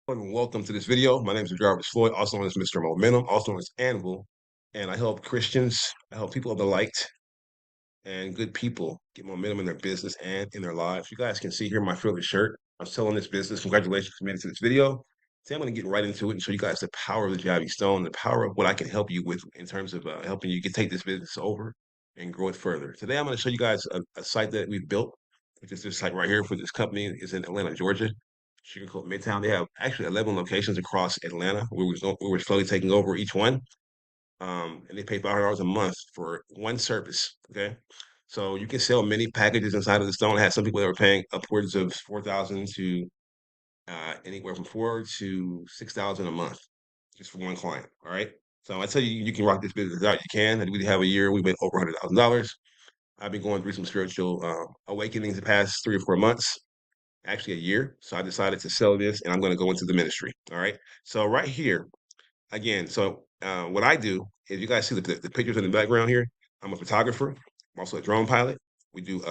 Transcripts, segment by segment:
And welcome to this video. My name is JIB Floyd, also known as Mr. Momentum, also known as Anvil, and I help Christians, I help people of the light and good people get momentum in their business and in their lives. You guys can see here my favorite shirt. I'm selling this business. Congratulations for making it to this video. Today I'm going to get right into it and show you guys the power of the JIB Stone, the power of what I can help you with in terms of helping you take this business over and grow it further. Today I'm going to show you guys a site that we've built, which is this site right here for this company. It's in Atlanta, Georgia. Sugarcoat Midtown. They have actually 11 locations across Atlanta. We were slowly taking over each one. And they pay $500 a month for one service. Okay. So you can sell many packages inside of the Stone. I had some people that were paying upwards of 4,000 to anywhere from 4 to 6,000 a month just for one client. All right. So I tell you, you can rock this business out. You can. And we have a year. We made over $100,000. I've been going through some spiritual awakenings the past 3 or 4 months, actually a year. So I decided to sell this and I'm going to go into the ministry. All right. So right here, again, so what I do is you guys see the pictures in the background here. I'm a photographer. I'm also a drone pilot. We do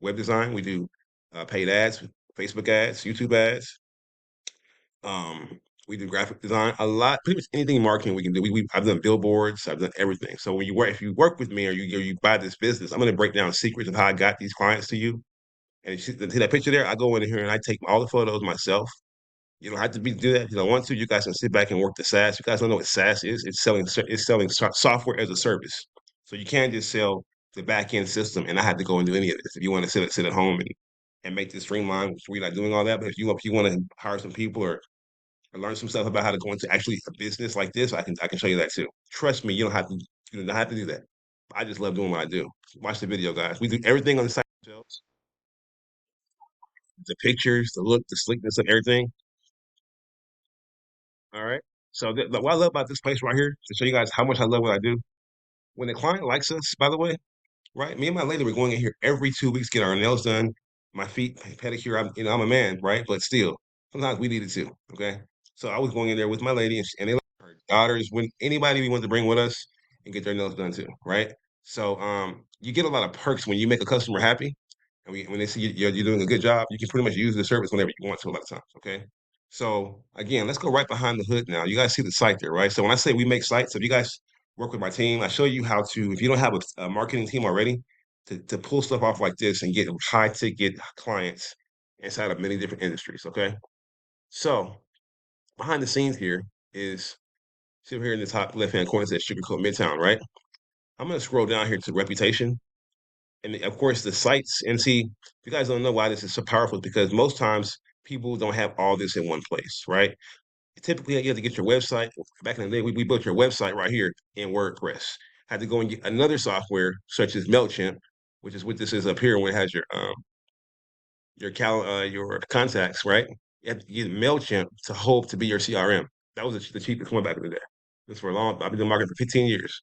web design. We do paid ads, Facebook ads, YouTube ads. We do graphic design. A lot, pretty much anything in marketing we can do. I've done billboards. I've done everything. So when you work, if you work with me or you buy this business, I'm going to break down secrets of how I got these clients to you. And you see that picture there? I go in here and I take all the photos myself. You don't have to do that if you don't want to. You guys can sit back and work the SaaS. You guys don't know what SaaS is. It's selling software as a service. So you can't just sell the back end system and not have to go and do any of this. If you want to sit at home and make this streamline, we're not doing all that. But if you want to hire some people or learn some stuff about how to go into actually a business like this, I can show you that too. Trust me, you don't have to do that. I just love doing what I do. Watch the video, guys. We do everything on the site ourselves. The pictures, the look, the sleekness of everything. All right. So what I love about this place right here, to show you guys how much I love what I do. When the client likes us, by the way, right? Me and my lady were going in here every 2 weeks, get our nails done, my feet pedicure. I'm a man, right? But still, sometimes we needed to. Okay. So I was going in there with my lady, and they like her daughters. When anybody we want to bring with us and get their nails done too, right? So you get a lot of perks when you make a customer happy, and when they see you're doing a good job, you can pretty much use the service whenever you want to. A lot of times, okay. So again, let's go right behind the hood now. You guys see the site there, right? So when I say we make sites, if you guys work with my team, I show you how to, if you don't have a marketing team already, to pull stuff off like this and get high ticket clients inside of many different industries. Okay. So behind the scenes here is, see over here in the top left hand corner, it says Sugarcoat Midtown, right? I'm gonna scroll down here to reputation. And of course the sites, and see, if you guys don't know why this is so powerful, because most times people don't have all this in one place, right? Typically you have to get your website. Back in the day, we built your website right here in WordPress. Had to go and get another software such as MailChimp, which is what this is up here, where it has your contacts, right? You have to get MailChimp to hope to be your CRM. That was the cheapest one back in the day. This for a long. I've been doing marketing for 15 years.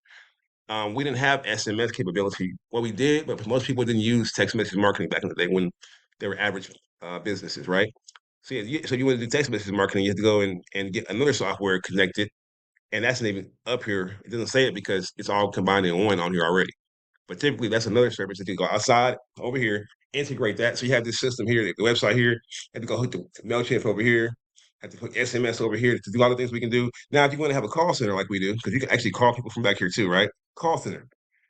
We didn't have SMS capability. Well, we did, but most people didn't use text message marketing back in the day when they were average businesses, right? So yeah, so you want to do text message marketing, you have to go and get another software connected, and that's not even up here. It doesn't say it because it's all combined in one on here already. But typically, that's another service that you go outside over here, integrate that. So you have this system here, the website here, have to go hook the MailChimp over here, have to put SMS over here to do all the things we can do. Now, if you want to have a call center like we do, because you can actually call people from back here too, right? Call center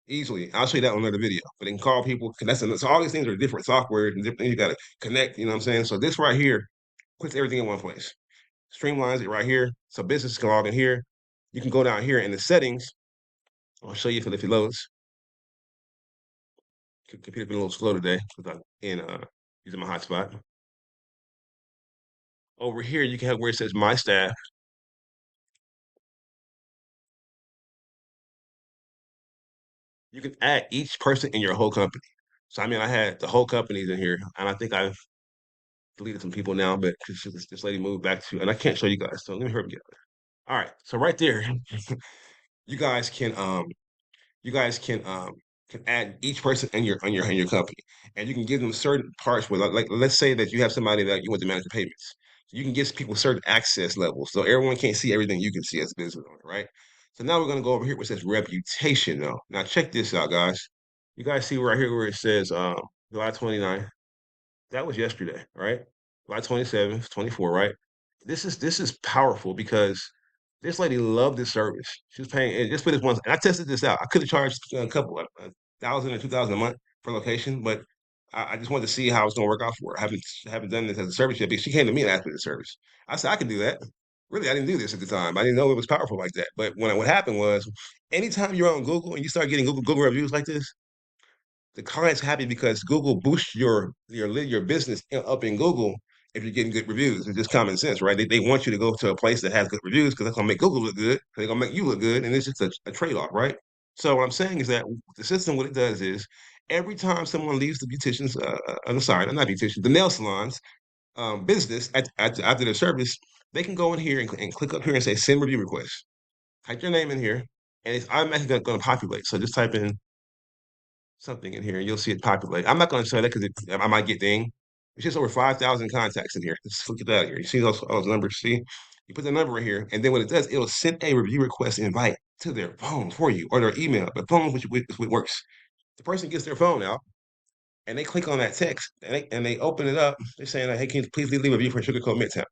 easily. I'll show you that on another video. But they can call people. So all these things are different software and different things you got to connect. You know what I'm saying? So this right here puts everything in one place, streamlines it right here. So businesses can log in here. You can go down here in the settings. I'll show you if it loads. Computer been a little slow today because I'm using my hotspot. Over here, you can have where it says my staff. You can add each person in your whole company. So I mean, I had the whole companies in here, and I think I've deleted some people now, but this lady moved back to, and I can't show you guys. So let me hurry up. All right, so right there, you guys can you guys can add each person in your company, and you can give them certain parts where, like let's say that you have somebody that you want to manage the payments. So you can give people certain access levels, so everyone can't see everything you can see as a business owner, right? So now we're gonna go over here where it says reputation though. Now check this out, guys. You guys see right here where it says July 29th. That was yesterday, right? July 27th, 24, right? this is powerful because this lady loved this service. She was paying and just for this once, and I tested this out. I could have charged a couple a thousand or 2,000 a month per location, but I just wanted to see how it's gonna work out for her. I haven't done this as a service yet because she came to me and asked me the service. I said I can do that. Really, I didn't do this at the time. I didn't know it was powerful like that. But what happened was, anytime you're on Google and you start getting Google reviews like this, the client's happy because Google boosts your business up in Google if you're getting good reviews. It's just common sense, right? They want you to go to a place that has good reviews because that's gonna make Google look good. They're gonna make you look good, and it's just a trade-off, right? So what I'm saying is that the system, what it does is every time someone leaves the beauticians, I'm sorry, not beauticians, the nail salons business after their service, they can go in here and click up here and say send review request. Type your name in here, and it's automatically going to populate. So just type in something in here, and you'll see it populate. I'm not going to say that because I might get ding. It's just over 5,000 contacts in here. Let's look at that here. You see those numbers? See, you put the number in here, and then what it does, it'll send a review request invite to their phone for you or their email. The phone, which works. The person gets their phone out, and they click on that text, and they open it up. They're saying, like, "Hey, can you please leave a review for Sugarcoat Midtown?"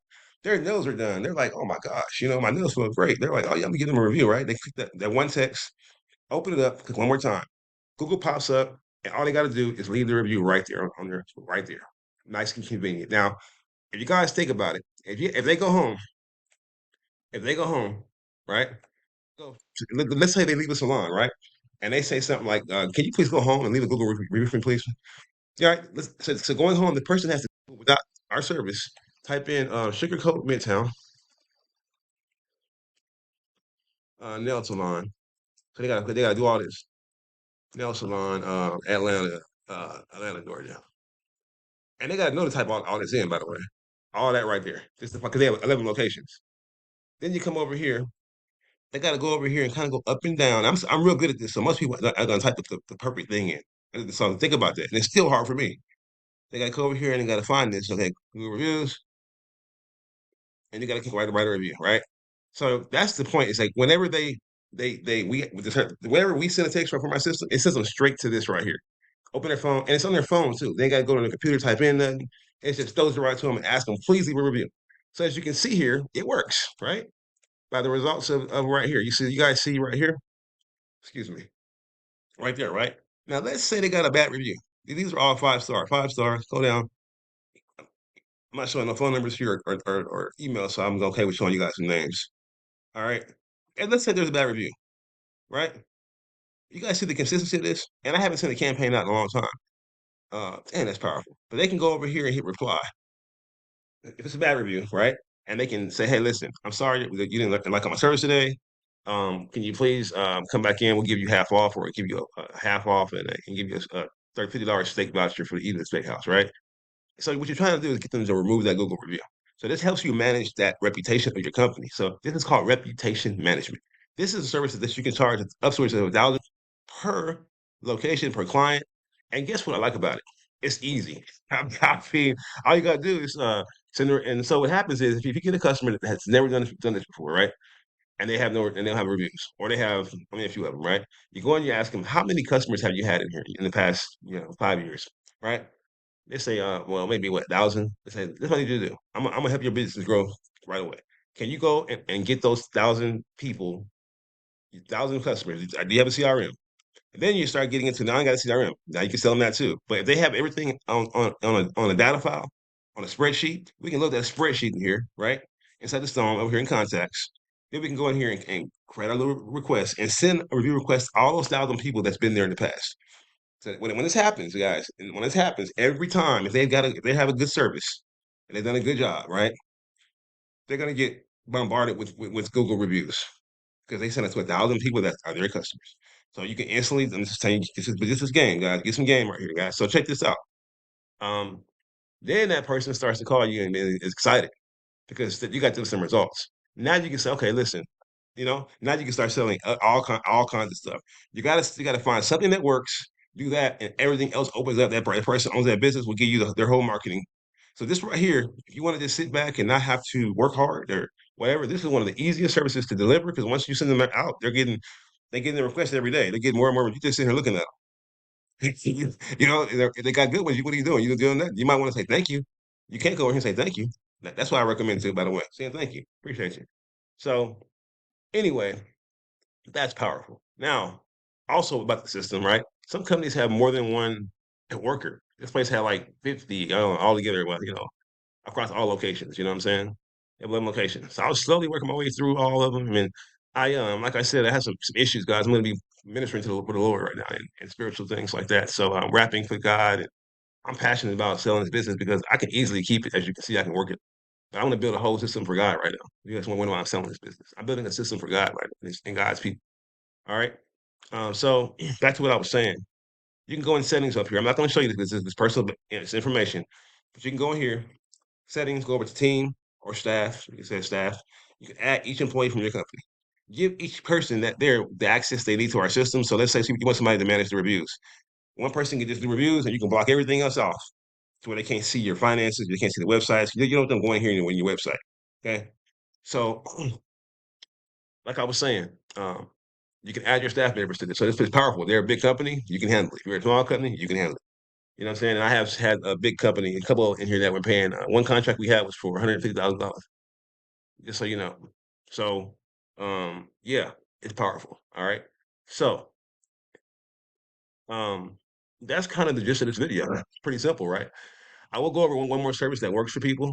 Their nails are done. They're like, "Oh my gosh, my nails feel great." They're like, "Oh yeah, I'm gonna give them a review, right?" They click that one text, open it up, click one more time. Google pops up, and all they got to do is leave the review right there on there, right there. Nice and convenient. Now, if you guys think about it, if they go home, if they go home, right? So let's say they leave a salon, right? And they say something like, "Can you please go home and leave a Google review for me, please?" Yeah, right. So going home, the person has to without our service, type in Sugarcoat Midtown nail salon. So they gotta do all this nail salon Atlanta, Georgia. And they got to know to type all this in, by the way. All that right there. Just because they have 11 locations. Then you come over here. They got to go over here and kind of go up and down. I'm real good at this. So most people are going to type the perfect thing in. So think about that. And it's still hard for me. They got to go over here and they got to find this. Okay, Google reviews. And you got to click write a review, right? So that's the point. It's like whenever whenever we send a text from my system, it sends them straight to this right here. Open their phone, and it's on their phone too. They got to go to the computer, type in nothing. It just throws it right to them and ask them, please leave a review. So as you can see here, it works, right? By the results of right here. You guys see right here? Excuse me. Right there, right? Now let's say they got a bad review. These are all 5 star, 5 stars. Go down. I'm not showing no phone numbers here or email, so I'm okay with showing you guys some names. All right. And let's say there's a bad review, right? You guys see the consistency of this? And I haven't seen a campaign out in a long time. And that's powerful. But they can go over here and hit reply. If it's a bad review, right? And they can say, "Hey, listen, I'm sorry that you didn't like my service today. Can you please come back in? We'll give you half off, or give you a half off, and give you a $50 steak voucher for the eating at the steakhouse, right?" So what you're trying to do is get them to remove that Google review. So this helps you manage that reputation of your company. So this is called reputation management. This is a service that you can charge upwards of $1,000 per location per client. And guess what I like about it? It's easy. I mean, all you gotta do is send her. And so what happens is if you get a customer that has never done this before, right? And they don't have reviews, or they have only a few of them, right? You go and you ask them, how many customers have you had in here in the past, 5 years, right? They say, well, maybe what, 1,000? They say, this is what I need you to do. I'm gonna help your business grow right away. Can you go and get those 1,000 people, 1,000 customers? Do you have a CRM? And then you start getting into now I got a CRM. Now you can sell them that too. But if they have everything on a data file, on a spreadsheet, we can load that spreadsheet in here, right? Inside the Stone over here in contacts. Then we can go in here and create our little request and send a review request to all those 1,000 people that's been there in the past. So when this happens, guys, and when this happens, every time if they have a good service and they've done a good job, right? They're gonna get bombarded with Google reviews because they send it to 1,000 people that are their customers. So you can instantly, I'm just saying, this is game, guys. Get some game right here, guys. So check this out. Um, then that person starts to call you and is excited because you got some results. Now you can say, okay, listen, now you can start selling all kinds of stuff. You gotta find something that works, do that, and everything else opens up. That person owns that business will give you their whole marketing. So this right here, if you want to just sit back and not have to work hard or whatever, this is one of the easiest services to deliver because once you send them out, they getting the requests every day. They get more and more. You just sit here looking at them. They got good ones. What are you doing? You doing that? You might want to say thank you. You can't go over here and say thank you. That's what I recommend too, by the way. Saying thank you. Appreciate you. So anyway, that's powerful. Now, also about the system, right? Some companies have more than one worker. This place had like 50, I don't know, all together, well, across all locations. You know what I'm saying? 11 locations. So I was slowly working my way through all of them. I mean, like I said, I had some issues, guys. I'm going to be ministering to the Lord right now and spiritual things like that. So I'm rapping for God. And I'm passionate about selling this business because I can easily keep it. As you can see, I can work it. But I want to build a whole system for God right now. You guys want to know why I'm selling this business? I'm building a system for God right now and God's people. All right. So back to what I was saying. You can go in settings up here. I'm not going to show you this personal, but it's information. But you can go in here, settings, go over to team or staff. You can say staff. You can add each employee from your company. Give each person the access they need to our system. So let's say you want somebody to manage the reviews. One person can just do reviews, and you can block everything else off to where they can't see your finances, they can't see the websites. You don't want them going here in your website. Okay. So, like I was saying, you can add your staff members to this. So this is powerful. They're a big company, you can handle it. If you're a small company, you can handle it. You know what I'm saying? And I have had a big company, a couple in here that were paying. One contract we had was for $150,000. Just so you know. So, yeah, it's powerful. All right. So, um, that's kind of the gist of this video. It's pretty simple, right? I will go over one more service that works for people.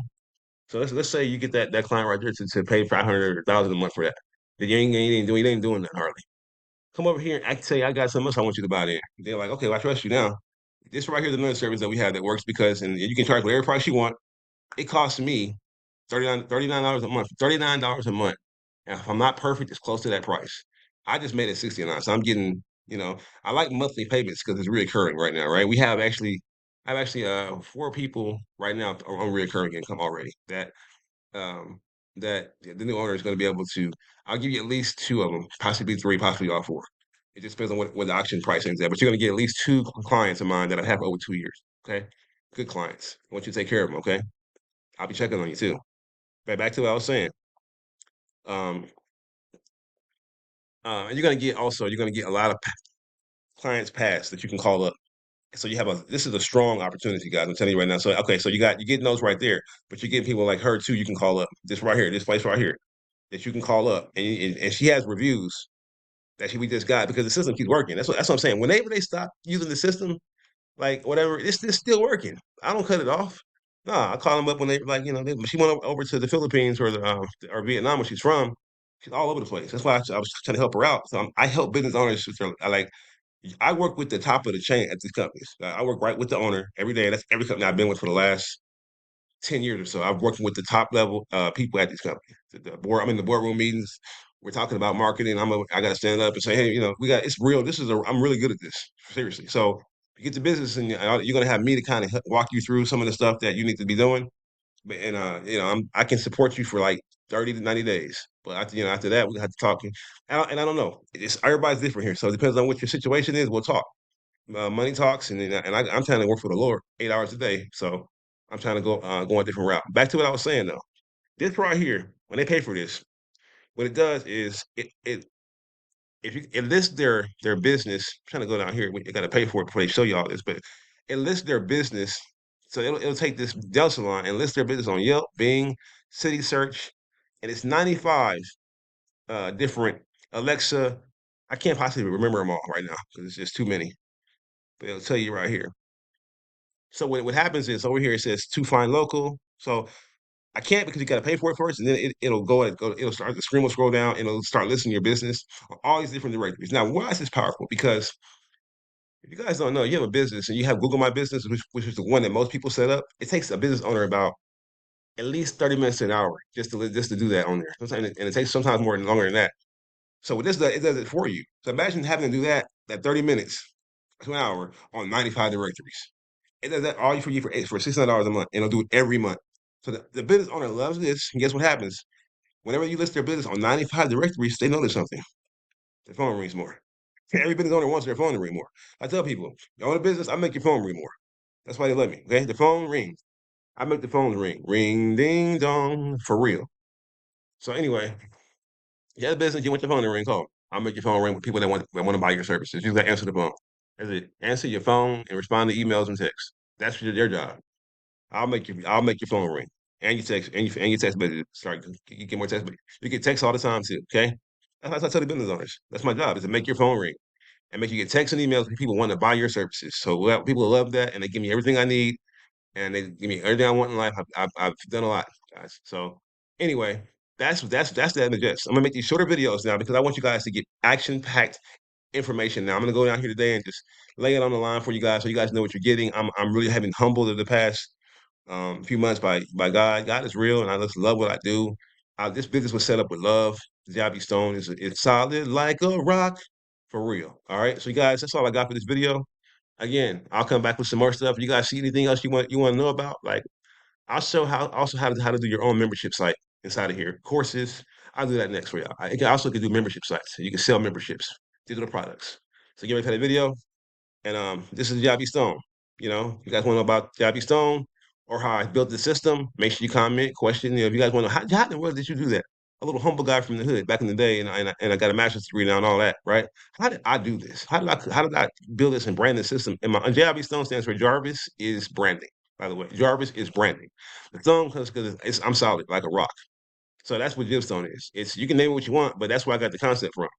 So let's say you get that client right there to pay 500 or 1,000 a month for that. Then you ain't doing that hardly. Come over here and say I got something else I want you to buy there. They're like, okay, well, I trust you now. This right here is another service that we have that works because and you can charge whatever price you want. It costs me $39 a month, $39 a month. And if I'm not perfect, it's close to that price. I just made it 69. So I'm getting, I like monthly payments because it's reoccurring right now, right? I have actually four people right now on reoccurring income already um that the new owner is going to be able to. I'll give you at least two of them, possibly three, possibly all four. It just depends on what the auction price ends at. But you're going to get at least two clients of mine that I have over 2 years. Okay, good clients. I want you to take care of them. Okay, I'll be checking on you too. But back to what I was saying. Um, and you're gonna get a lot of clients past that you can call up. So this is a strong opportunity, guys. I'm telling you right now. So okay, so you're getting those right there, but you're getting people like her too. You can call up this right here, this place right here that you can call up, and she has reviews we just got because the system keeps working. That's what I'm saying. Whenever they stop using the system, like whatever, it's still working. I don't cut it off. No, I call them up when they like she went over to the Philippines or Vietnam where she's from. She's all over the place. That's why I was trying to help her out. So I help business owners. I work with the top of the chain at these companies. I work right with the owner every day. That's every company I've been with for the last 10 years or so. I'm working with the top level people at these companies. I'm in the boardroom meetings. We're talking about marketing. I got to stand up and say, hey, it's real. I'm really good at this. Seriously. So you get to business and you're going to have me to kind of walk you through some of the stuff that you need to be doing. And, I can support you for like 30 to 90 days. But after that, we have to talk. And I don't know. Everybody's different here. So it depends on what your situation is. We'll talk. Money talks, I'm trying to work for the Lord 8 hours a day. So I'm trying to go a different route. Back to what I was saying though. This right here, when they pay for this, what it does is it lists their business. I'm trying to go down here. You got to pay for it before they show you all this, but it lists their business. So it'll take this Dell Salon and list their business on Yelp, Bing, City Search, and it's 95 different Alexa. I can't possibly remember them all right now because it's just too many. But it'll tell you right here. So what happens is over here it says to find local. So I can't because you got to pay for it first, and then it'll start the screen will scroll down and it'll start listing your business on all these different directories. Now, why is this powerful? Because if you guys don't know, you have a business and you have Google My Business, which is the one that most people set up. It takes a business owner about at least 30 minutes to an hour just to do that on there. And it takes sometimes more than longer than that. So what this does, it does it for you. So imagine having to do that 30 minutes to an hour on 95 directories. It does that all for you for $600 a month, and it'll do it every month. So the business owner loves this. And guess what happens? Whenever you list their business on 95 directories, they notice something. Their phone rings more. Every business owner wants their phone to ring more. I tell people, you own a business, I make your phone ring more. That's why they love me. Okay, the phone rings. I make the phones ring. Ring, ding, dong, for real. So anyway, you have a business, you want your phone to ring, call. I'll make your phone ring with people that want to buy your services. You got to answer the phone. That's it. Answer your phone and respond to emails and texts. That's their job. I'll make your phone ring. and you text and you text messages. Sorry, you get more text, but you get text all the time too. Okay, that's what I tell the business owners. That's my job is to make your phone ring and make you get texts and emails when people want to buy your services. So people love that, and they give me everything I need, and they give me everything I want in life. I've done a lot, guys. So anyway, that's the end of this. I'm gonna make these shorter videos now because I want you guys to get action packed information. Now I'm gonna go down here today and just lay it on the line for you guys, so you guys know what you're getting. I'm really having humbled in the past few months by God. God is real, and I just love what I do. This business was set up with love. JIB Stone is it's solid like a rock, for real. All right, so you guys, that's all I got for this video. Again, I'll come back with some more stuff. You guys see anything else you want to know about? Like I'll show how to do your own membership site inside of here. Courses. I'll do that next for y'all. I can also do membership sites. You can sell memberships, digital products. So get ready for the video. And this is JIB Stone. You guys want to know about JIB Stone or how I built the system? Make sure you comment, question. If you guys want to know how in the world did you do that? A little humble guy from the hood back in the day, and I got a master's degree now and all that, right? How did I do this? How did I build this and brand the system? And JIB Stone stands for Jarvis is branding. By the way, Jarvis is branding. The stone because I'm solid like a rock. So that's what JIB Stone is. It's you can name it what you want, but that's where I got the concept from.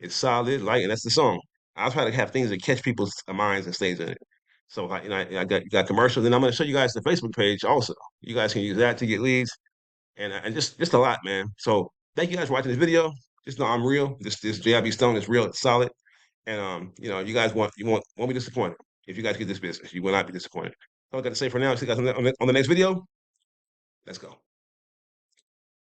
It's solid, light, and that's the song. I'll try to have things that catch people's minds and stays in it. So I got commercials, and I'm going to show you guys the Facebook page also. You guys can use that to get leads, and just a lot, man. So thank you guys for watching this video. Just know I'm real. This JIB Stone is real. It's solid, and you guys won't be disappointed if you guys get this business. You will not be disappointed. All I got to say for now. See you guys on the next video. Let's go.